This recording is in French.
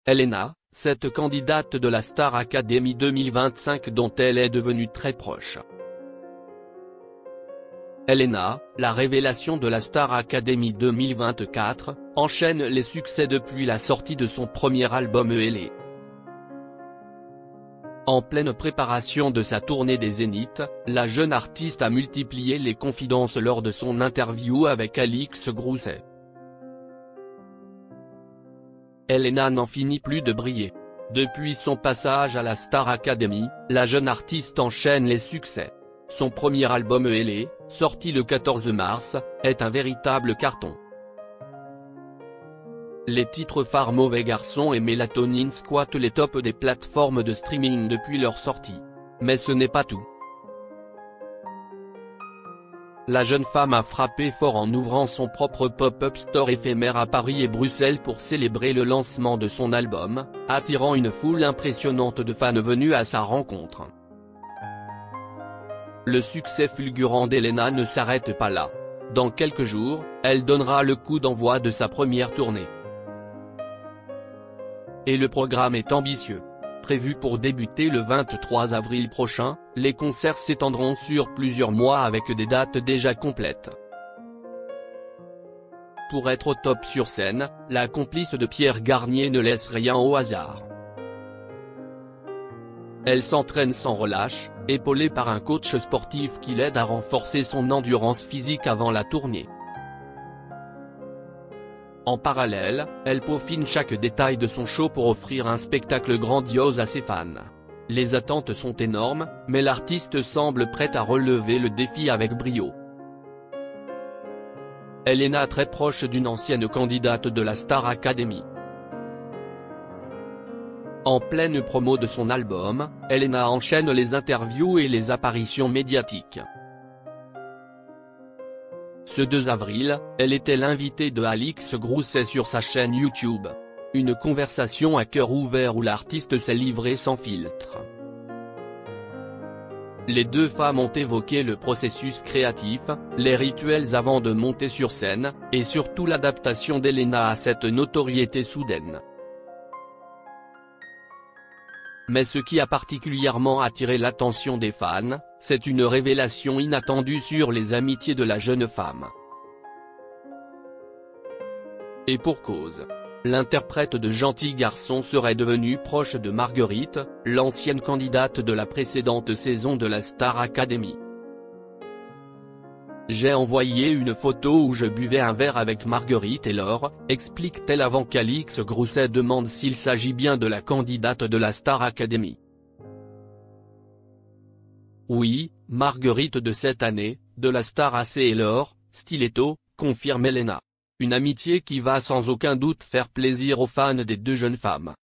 Elena, cette candidate de la Star Academy 2025 dont elle est devenue très proche. Elena, la révélation de la Star Academy 2024, enchaîne les succès depuis la sortie de son premier album ELE. En pleine préparation de sa tournée des Zéniths, la jeune artiste a multiplié les confidences lors de son interview avec Alix Grousset. Elena n'en finit plus de briller. Depuis son passage à la Star Academy, la jeune artiste enchaîne les succès. Son premier album ELE, sorti le 14 mars, est un véritable carton. Les titres phares Mauvais Garçon et Mélatonine squattent les tops des plateformes de streaming depuis leur sortie. Mais ce n'est pas tout. La jeune femme a frappé fort en ouvrant son propre pop-up store éphémère à Paris et Bruxelles pour célébrer le lancement de son album, attirant une foule impressionnante de fans venus à sa rencontre. Le succès fulgurant d'Elena ne s'arrête pas là. Dans quelques jours, elle donnera le coup d'envoi de sa première tournée. Et le programme est ambitieux. Prévu pour débuter le 23 avril prochain, les concerts s'étendront sur plusieurs mois avec des dates déjà complètes. Pour être au top sur scène, la complice de Pierre Garnier ne laisse rien au hasard. Elle s'entraîne sans relâche, épaulée par un coach sportif qui l'aide à renforcer son endurance physique avant la tournée. En parallèle, elle peaufine chaque détail de son show pour offrir un spectacle grandiose à ses fans. Les attentes sont énormes, mais l'artiste semble prête à relever le défi avec brio. Elena très proche d'une ancienne candidate de la Star Academy. En pleine promo de son album, Elena enchaîne les interviews et les apparitions médiatiques. Ce 2 avril, elle était l'invitée de Alix Grousset sur sa chaîne YouTube. Une conversation à cœur ouvert où l'artiste s'est livrée sans filtre. Les deux femmes ont évoqué le processus créatif, les rituels avant de monter sur scène, et surtout l'adaptation d'Elena à cette notoriété soudaine. Mais ce qui a particulièrement attiré l'attention des fans, c'est une révélation inattendue sur les amitiés de la jeune femme. Et pour cause. L'interprète de Gentil Garçon serait devenue proche de Marguerite, l'ancienne candidate de la précédente saison de la Star Academy. J'ai envoyé une photo où je buvais un verre avec Marguerite et Laure, explique-t-elle avant qu'Alix Grousset demande s'il s'agit bien de la candidate de la Star Academy. Oui, Marguerite de cette année, de la Star AC et Laure, stiletto, confirme Elena. Une amitié qui va sans aucun doute faire plaisir aux fans des deux jeunes femmes.